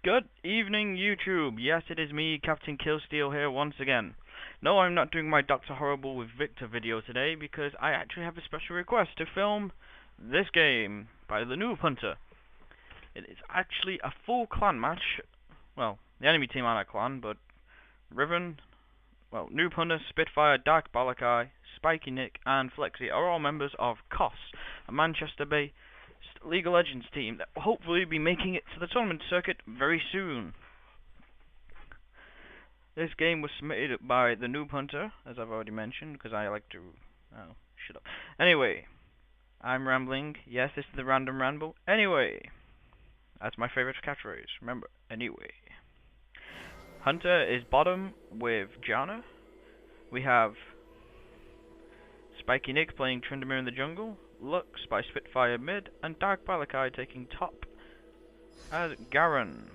Good evening, YouTube. Yes, it is me, CaptKillSteal here once again. No, I'm not doing my Dr. Horrible with Victor video today because I actually have a special request to film this game by The Noob Hunter. It is actually a full clan match. Well, the enemy team aren't a clan, but Riven, Noob Hunter, Spitfire, Dark Balakai, Spiky Nick, and Flexi are all members of KOSS, a Manchester-based League of Legends team that will hopefully be making it to the tournament circuit very soon. This game was submitted by the Noob Hunter, as I've already mentioned, because I like to... Oh, shut up. Anyway, I'm rambling. Yes, this is the random ramble. Anyway, that's my favorite catchphrase. Remember, anyway. Hunter is bottom with Janna. We have Spiky Nick playing Tryndamere in the jungle, Lux by Spitfire mid, and Dark Balakai taking top as Garen.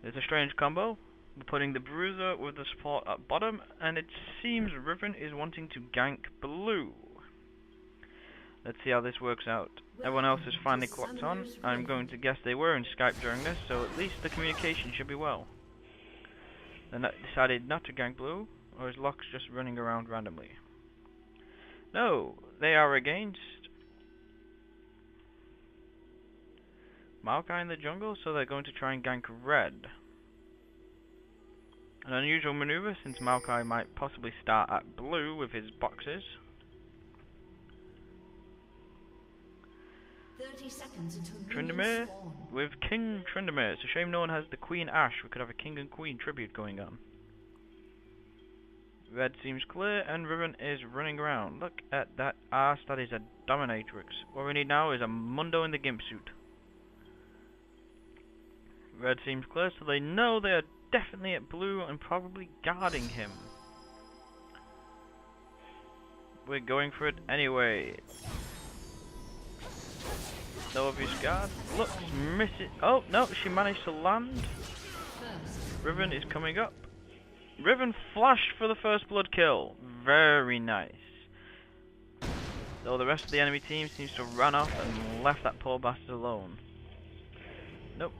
It's a strange combo. We're putting the Bruiser with the support at bottom, and it seems Riven is wanting to gank blue. Let's see how this works out. Everyone else is finally clocked on. I'm going to guess they were in Skype during this, so at least the communication should be well. They decided not to gank blue, or is Lux just running around randomly? No, they are against Maokai in the jungle, so they're going to try and gank red. An unusual maneuver, since Maokai might possibly start at blue with his boxes. 30 seconds until Tryndamere with King Tryndamere. It's a shame no one has the Queen Ashe. We could have a King and Queen tribute going on. Red seems clear, and Riven is running around. Look at that arse, that is a dominatrix. What we need now is a Mundo in the Gimp suit. Red seems clear, so they know they are definitely at blue and probably guarding him. We're going for it anyway. No obvious guard. Looks miss it. Oh no, she managed to land. Riven is coming up. Riven flashed for the first blood kill. Very nice. Though the rest of the enemy team seems to have run off and left that poor bastard alone. Nope.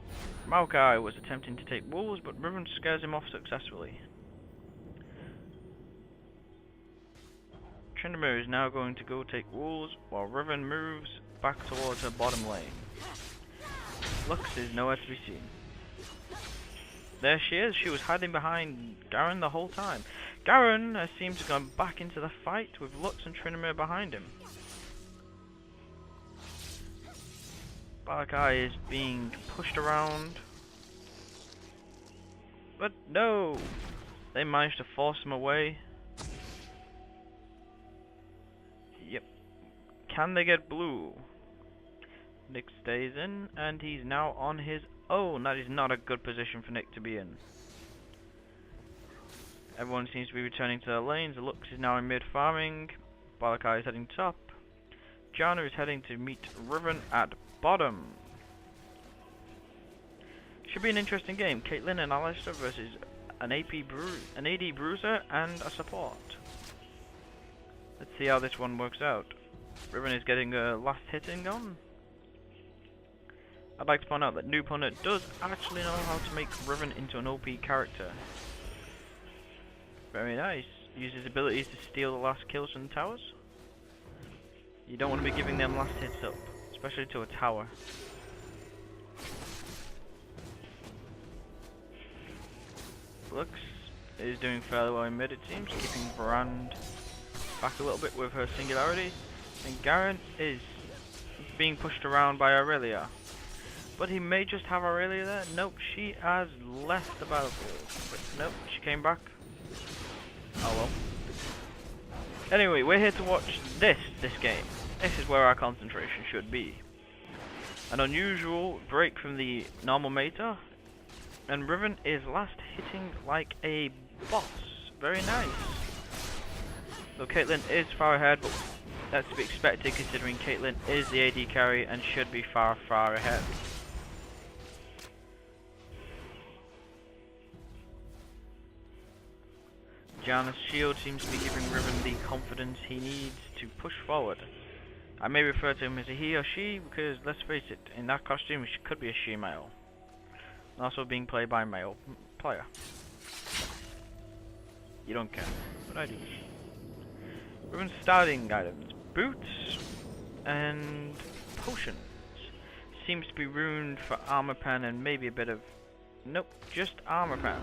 Maokai was attempting to take wolves, but Riven scares him off successfully. Tryndamere is now going to go take wolves, while Riven moves back towards her bottom lane. Lux is nowhere to be seen. There she is. She was hiding behind Garen the whole time. Garen seems to have gone back into the fight with Lux and Tryndamere behind him. Balakai is being pushed around. But no! They managed to force him away. Yep. Can they get blue? Nick stays in, and he's now on his own. That is not a good position for Nick to be in. Everyone seems to be returning to their lanes. Lux is now in mid farming. Balakai is heading top. Janna is heading to meet Riven at bottom. Should be an interesting game. Caitlyn and Alistair versus an AD Bruiser and a support. Let's see how this one works out. Riven is getting a last hitting on. I'd like to point out that Noob Hunter does actually know how to make Riven into an OP character. Very nice. Uses abilities to steal the last kills from the towers. You don't want to be giving them last hits up, especially to a tower. Lux is doing fairly well in mid, it seems, keeping Brand back a little bit with her singularity. And Garen is being pushed around by Aurelia. But he may just have Aurelia there. Nope, she has left the battlefield. But nope, she came back. Oh well. Anyway, we're here to watch this game. This is where our concentration should be. An unusual break from the normal meta. And Riven is last hitting like a boss. Very nice. Though Caitlyn is far ahead, but that's to be expected considering Caitlyn is the AD carry and should be far ahead. Janna's shield seems to be giving Riven the confidence he needs to push forward. I may refer to him as a he or she because, let's face it, in that costume she could be a she-male. Also being played by a male player. You don't care, but I do. Riven's starting items. Boots and potions. Seems to be ruined for armor pen and maybe a bit of... Nope, just armor pen.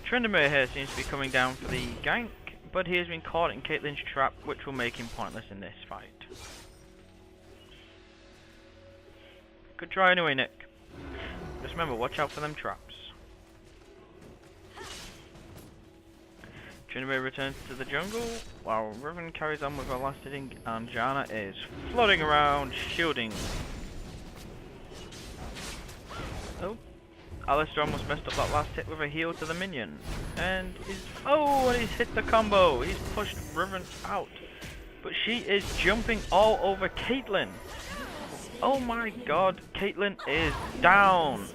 Tryndamere here seems to be coming down for the gank, but he has been caught in Caitlyn's trap, which will make him pointless in this fight. Good try anyway, Nick. Just remember, watch out for them traps. Tryndamere returns to the jungle, while Riven carries on with her last hitting, and Janna is floating around, shielding. Oh, Alistar almost messed up that last hit with a heal to the minion. And he's hit the combo. He's pushed Riven out. But she is jumping all over Caitlyn. Oh my god, Caitlyn is down.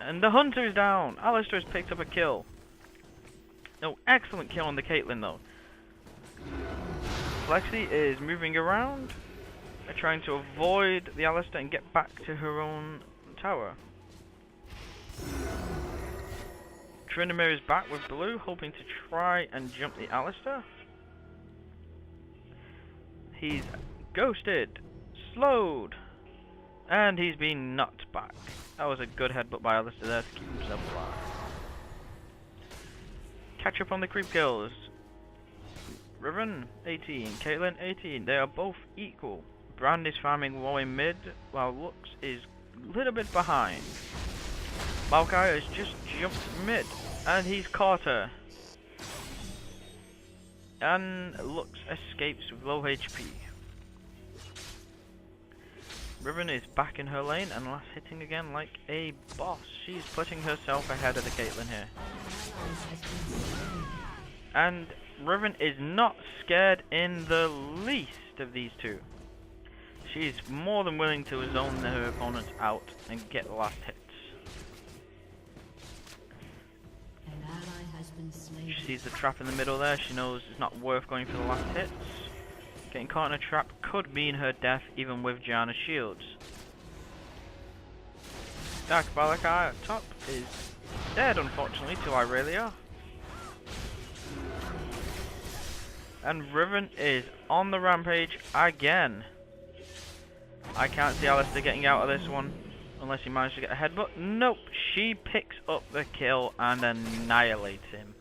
And the hunter is down. Alistar has picked up a kill. No, excellent kill on the Caitlyn though. Lexi is moving around, trying to avoid the Alistar and get back to her own tower. Tryndamere is back with blue, hoping to try and jump the Alistar. He's ghosted, slowed, and he's been knocked back. That was a good headbutt by Alistar there to keep himself alive. Catch up on the creep kills. Riven 18, Caitlyn 18. They are both equal. Brand is farming low in mid, while Lux is a little bit behind. Maokai has just jumped mid, and he's caught her. And Lux escapes with low HP. Riven is back in her lane and last hitting again like a boss. She's putting herself ahead of the Caitlyn here. And Riven is not scared in the least of these two. She's more than willing to zone her opponents out and get the last hits. She sees the trap in the middle there. She knows it's not worth going for the last hits. Getting caught in a trap could mean her death even with Janna's shields. Dark Valakai at top is dead unfortunately to Irelia. And Riven is on the rampage again. I can't see Alistar getting out of this one unless he manages to get a headbutt. Nope, she picks up the kill and annihilates him.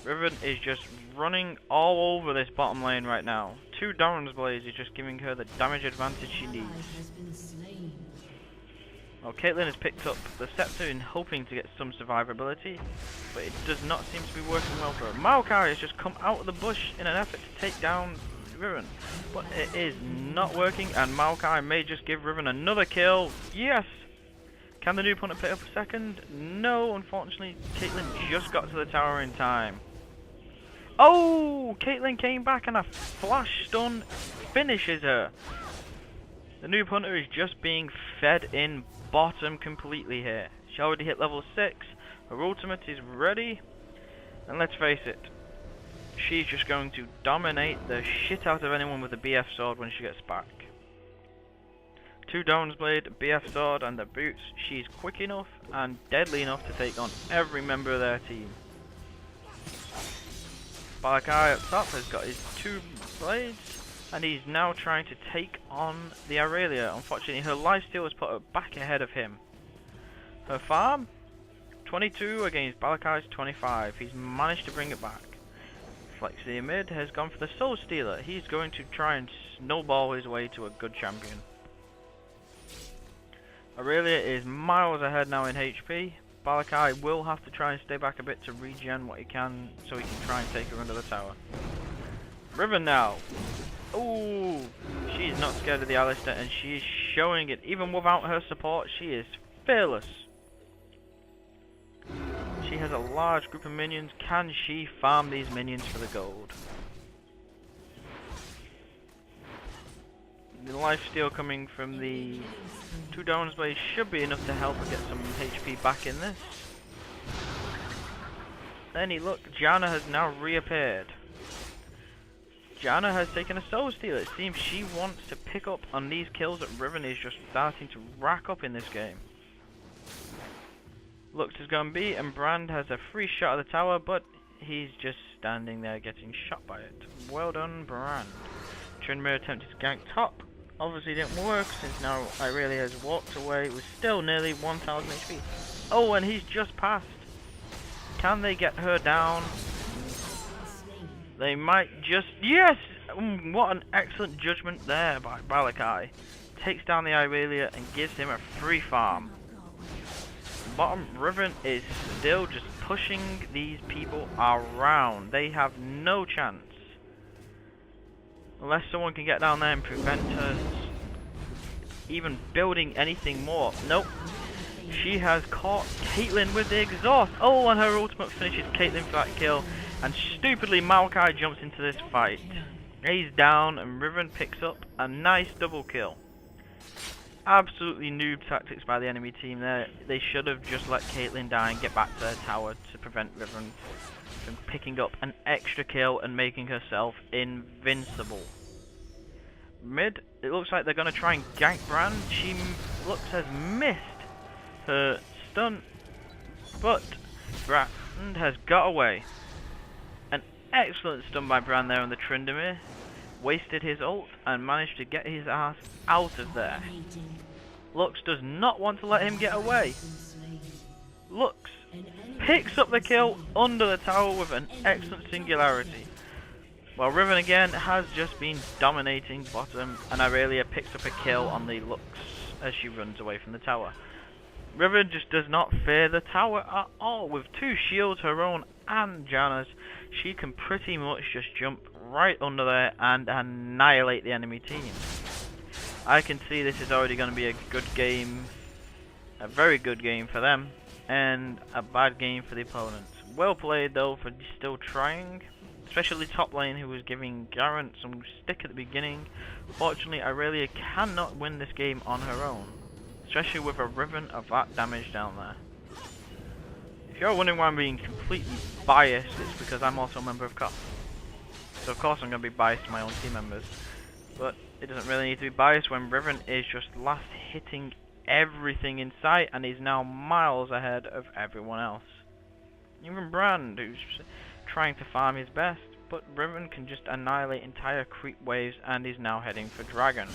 Riven is just running all over this bottom lane right now. 2 Doran's Blades is just giving her the damage advantage she needs. Well, Caitlyn has picked up the Scepter in hoping to get some survivability, but it does not seem to be working well for her. Maokai has just come out of the bush in an effort to take down Riven, but it is not working, and Maokai may just give Riven another kill. Yes! Can the Noob Hunter pick up a second? No, unfortunately, Caitlyn just got to the tower in time. Oh! Caitlyn came back and a flash stun finishes her. The Noob Hunter is just being fed in bottom completely here. She already hit level 6. Her ultimate is ready. And let's face it, she's just going to dominate the shit out of anyone with a BF sword when she gets back. 2 Dawn's Blade, BF sword and the boots. She's quick enough and deadly enough to take on every member of their team. Valakai up top has got his 2 blades, and he's now trying to take on the Irelia. Unfortunately, her lifesteal has put her back ahead of him. Her farm, 22 against Balakai's 25. He's managed to bring it back. Flexi mid has gone for the Soul Stealer. He's going to try and snowball his way to a good champion. Irelia is miles ahead now in HP. Valakai will have to try and stay back a bit to regen what he can so he can try and take her under the tower. Riven now. Ooh, she's not scared of the Alistar and she is showing it. Even without her support, she is fearless. She has a large group of minions. Can she farm these minions for the gold? The lifesteal coming from the 2 Dawn's Blades should be enough to help her get some HP back in this. Then look, Janna has now reappeared. Janna has taken a soul steal. It seems she wants to pick up on these kills that Riven is just starting to rack up in this game. Lux is gone B, and Brand has a free shot at the tower, but he's just standing there getting shot by it. Well done, Brand. Tryndamere attempted to gank top. Obviously didn't work, since now Irelia has walked away with still nearly 1000 HP. Oh, and he's just passed. Can they get her down? They might just... Yes! What an excellent judgment there by Balakai. Takes down the Irelia and gives him a free farm. Bottom Riven is still just pushing these people around. They have no chance. Unless someone can get down there and prevent her even building anything more. Nope. She has caught Caitlyn with the exhaust. Oh, and her ultimate finishes Caitlyn for that kill. And stupidly Maokai jumps into this fight. He's down and Riven picks up a nice double kill. Absolutely noob tactics by the enemy team there. They should have just let Caitlyn die and get back to their tower to prevent Riven from picking up an extra kill and making herself invincible. Mid, it looks like they're going to try and gank Brand. She looks has missed her stun, but Brand has got away. An excellent stun by Brand there on the Tryndamere. Wasted his ult and managed to get his ass out of there. Lux does not want to let him get away. Lux picks up the kill under the tower with an excellent singularity. While Riven again has just been dominating bottom, and Irelia picks up a kill on the Lux as she runs away from the tower. Riven just does not fear the tower at all. With two shields, her own and Janna's, she can pretty much just jump right under there and annihilate the enemy team. I can see this is already going to be a good game, a very good game for them, and a bad game for the opponents. Well played though for still trying, especially top lane, who was giving Garen some stick at the beginning. Fortunately, Irelia cannot win this game on her own, especially with a Riven of that damage down there. If you're wondering why I'm being completely biased, it's because I'm also a member of KOSS. So of course I'm going to be biased to my own team members. But it doesn't really need to be biased when Riven is just last hitting everything in sight and is now miles ahead of everyone else. Even Brand, who's trying to farm his best, but Riven can just annihilate entire creep waves and is now heading for Dragon.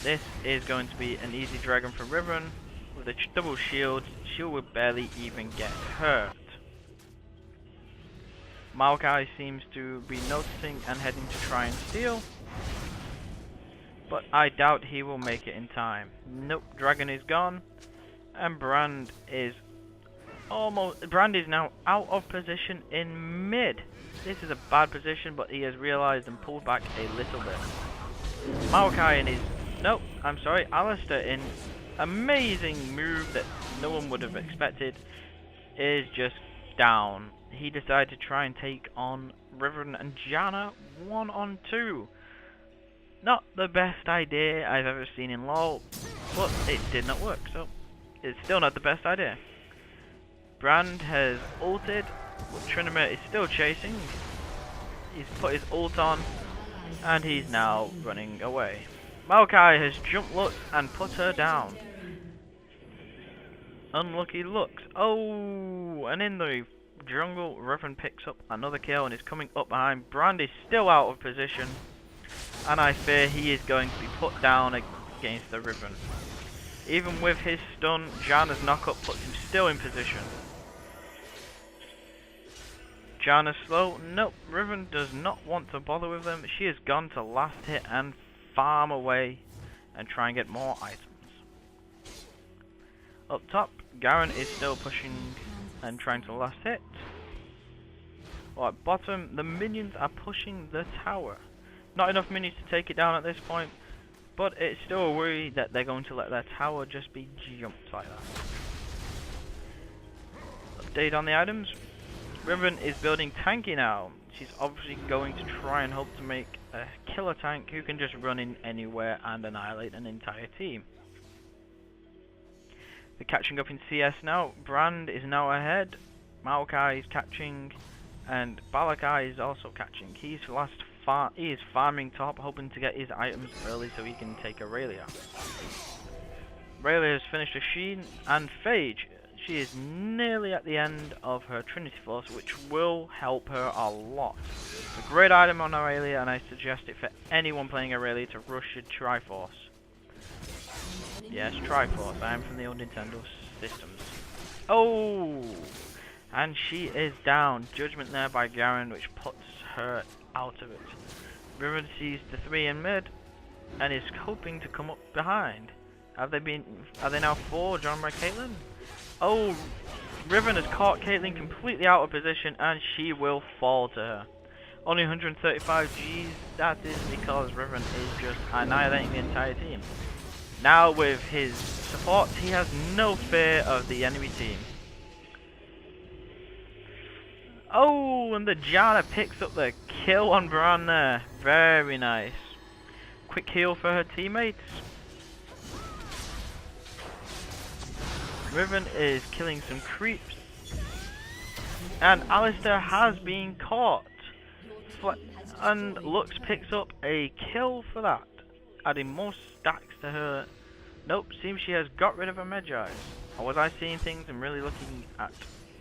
This is going to be an easy Dragon for Riven. With a double shield, she will barely even get hurt. Maokai seems to be noticing and heading to try and steal, but I doubt he will make it in time. Nope, Dragon is gone, and Brand is now out of position in mid. This is a bad position, but he has realized and pulled back a little bit. Maokai in his Alistair, in amazing move that no one would have expected, is just down. He decided to try and take on Riven and Janna 1-on-2. Not the best idea I've ever seen in LoL, but it did not work, so it's still not the best idea. Brand has ulted, but Tryndamere is still chasing. He's put his ult on, and he's now running away. Maokai has jumped Lux and put her down. Unlucky Lux. Oh, and in the jungle, Riven picks up another kill and is coming up behind. Brand is still out of position, and I fear he is going to be put down against the Riven. Even with his stun, Janna's knockup puts him still in position. Janna's slow. Nope, Riven does not want to bother with them. She has gone to last hit and farm away and try and get more items. Up top, Garen is still pushing and trying to last hit. While at bottom, the minions are pushing the tower. Not enough minions to take it down at this point, but it's still a worry that they're going to let their tower just be jumped like that. Update on the items. Riven is building tanky now. She's obviously going to try and hope to make a killer tank who can just run in anywhere and annihilate an entire team. They're catching up in CS now. Brand is now ahead. Maokai is catching And Balakai is also catching. He is farming top, hoping to get his items early so he can take Aurelia. Aurelia has finished a Sheen and Phage. She is nearly at the end of her Trinity Force, which will help her a lot. It's a great item on Aurelia, and I suggest it for anyone playing Aurelia to rush a Triforce. Yes, Triforce. I am from the old Nintendo systems. Oh! And she is down. Judgment there by Garen, which puts her out of it. Riven sees the 3 in mid, and is hoping to come up behind. Are they now 4 drawn by Caitlyn? Oh, Riven has caught Caitlyn completely out of position, and she will fall to her. Only 135 Gs, that is because Riven is just annihilating the entire team. Now with his support, he has no fear of the enemy team. Oh, and the Janna picks up the kill on Bran there. Very nice. Quick heal for her teammates. Riven is killing some creeps. And Alistair has been caught. And Lux picks up a kill for that, adding more stacks to her. Nope, seems she has got rid of her Medjais. Or was I seeing things and really looking at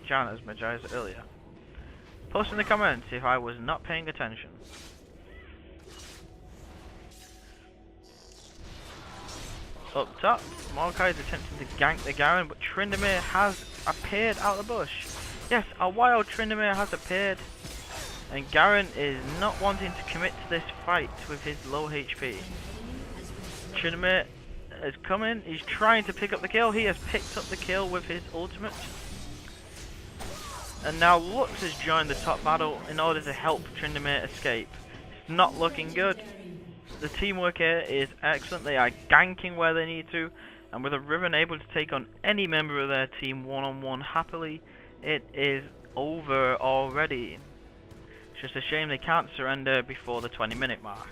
Janna's Medjais earlier? Post in the comments if I was not paying attention. Up top, Maokai is attempting to gank the Garen, but Tryndamere has appeared out of the bush. Yes, a wild Tryndamere has appeared. And Garen is not wanting to commit to this fight with his low HP. Tryndamere has come in, he's trying to pick up the kill. He has picked up the kill with his ultimate. And now Lux has joined the top battle in order to help Tryndamere escape. It's not looking good. The teamwork here is excellent. They are ganking where they need to, and with a Riven able to take on any member of their team one-on-one happily, it is over already. It's just a shame they can't surrender before the 20-minute mark.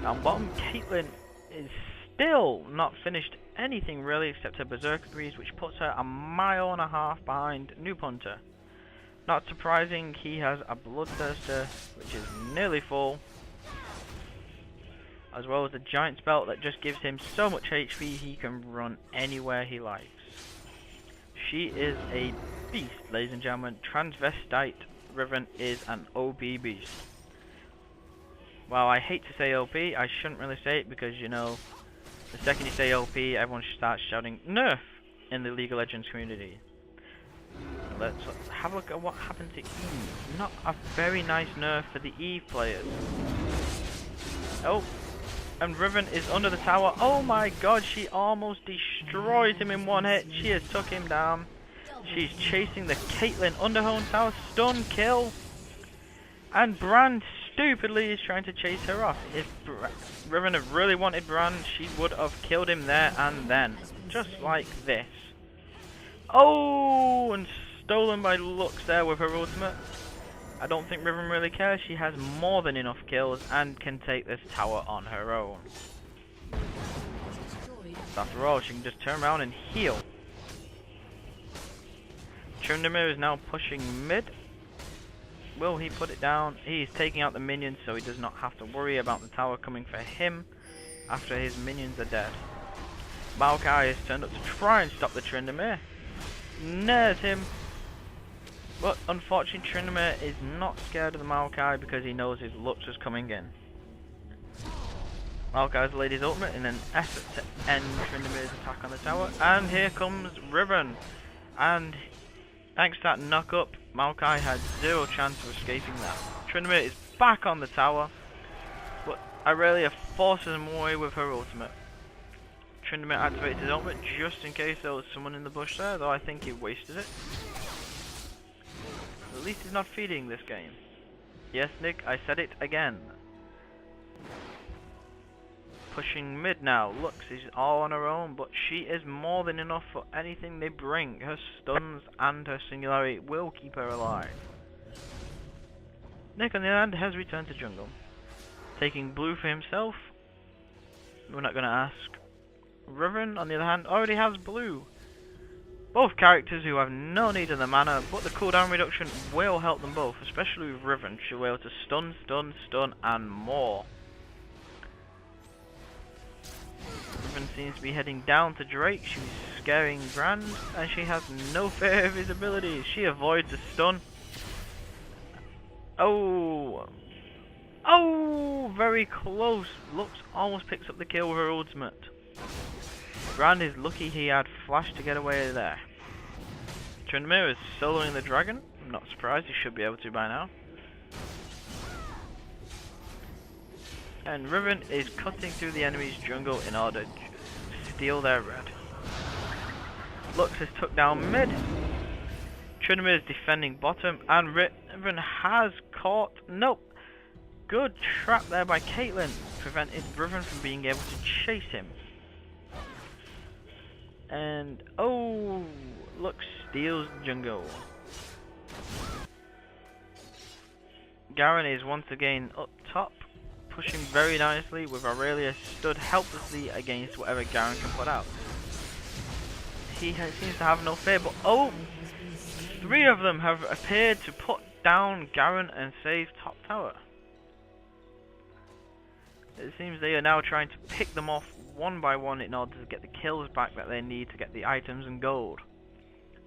Down bottom, Caitlyn is still not finished anything really except her Berserker Greaves, which puts her 1.5 miles behind Noob Hunter. Not surprising, he has a Bloodthirster, which is nearly full, as well as a Giant's Belt that just gives him so much HP he can run anywhere he likes. She is a beast, ladies and gentlemen. Transvestite Riven is an OP beast. Well, I hate to say OP, I shouldn't really say it because, you know, the second you say OP, everyone should start shouting NERF in the League of Legends community. Let's have a look at what happened to Eve. Not a very nice nerf for the Eve players. Oh, and Riven is under the tower. Oh my god, she almost destroys him in one hit. She has took him down. She's chasing the Caitlyn under her own tower. Stun kill. And Bran stupidly is trying to chase her off. If Riven had really wanted Bran, she would have killed him there and then. Just like this. Oh, and stolen by Lux there with her ultimate. I don't think Riven really cares. She has more than enough kills and can take this tower on her own. After all, she can just turn around and heal. Tryndamere is now pushing mid. Will he put it down? He's taking out the minions so he does not have to worry about the tower coming for him after his minions are dead. Maokai has turned up to try and stop the Tryndamere. Nares him. But unfortunately Tryndamere is not scared of the Maokai because he knows his Lux is coming in. Maokai's laid his ultimate in an effort to end Tryndamere's attack on the tower. And here comes Riven. And thanks to that knock up, Maokai had zero chance of escaping that. Tryndamere is back on the tower, but Aurelia forces him away with her ultimate. Tryndamere activates his ultimate just in case there was someone in the bush there, though I think he wasted it. At least he's not feeding this game. Yes, Nick, I said it again. Pushing mid now. Lux is all on her own, but she is more than enough for anything they bring. Her stuns and her singularity will keep her alive. Nick, on the other hand, has returned to jungle. Taking blue for himself. We're not going to ask. Riven, on the other hand, already has blue. Both characters who have no need of the mana, but the cooldown reduction will help them both, especially with Riven. She'll be able to stun, stun, stun, and more. Riven seems to be heading down to Drake. She's scaring Brand, and she has no fear of his abilities. She avoids the stun. Oh! Oh! Very close. Lux almost picks up the kill with her ultimate. Brand is lucky he had flash to get away there. Tryndamere is soloing the dragon. I'm not surprised, he should be able to by now. And Riven is cutting through the enemy's jungle in order to steal their red. Lux is tucked down mid. Tryndamere is defending bottom, and Riven has caught. Nope. Good trap there by Caitlyn, prevented Riven from being able to chase him. And oh, Lux steals jungle. Garen is once again up top, pushing very nicely, with Aurelia stood helplessly against whatever Garen can put out. He seems to have no fear, but oh, 3 of them have appeared to put down Garen and save top tower. It seems they are now trying to pick them off one by one in order to get the kills back that they need to get the items and gold.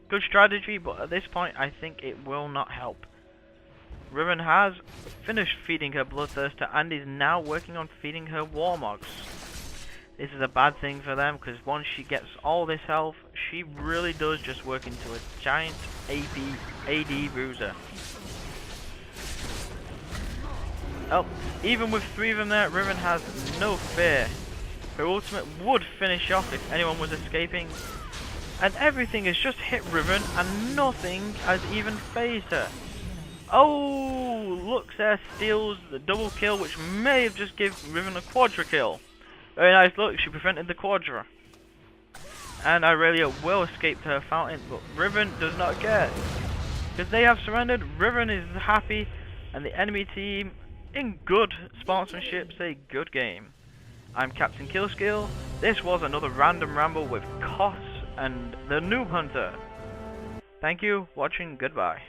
Good strategy, but at this point I think it will not help. Riven has finished feeding her Bloodthirster and is now working on feeding her Warmogs. This is a bad thing for them, because once she gets all this health, she really does just work into a giant AD bruiser. Oh, even with 3 of them there, Riven has no fear. Her ultimate would finish off if anyone was escaping. And everything has just hit Riven and nothing has even phased her. Oh, Lux there steals the double kill, which may have just given Riven a quadra kill. Very nice look, she prevented the quadra. And Aurelia will escape to her fountain, but Riven does not care. Because they have surrendered, Riven is happy, and the enemy team, in good sportsmanship, say good game. I'm CaptKillSteal. This was another random ramble with KOSS and the Noob Hunter. Thank you, watching, goodbye.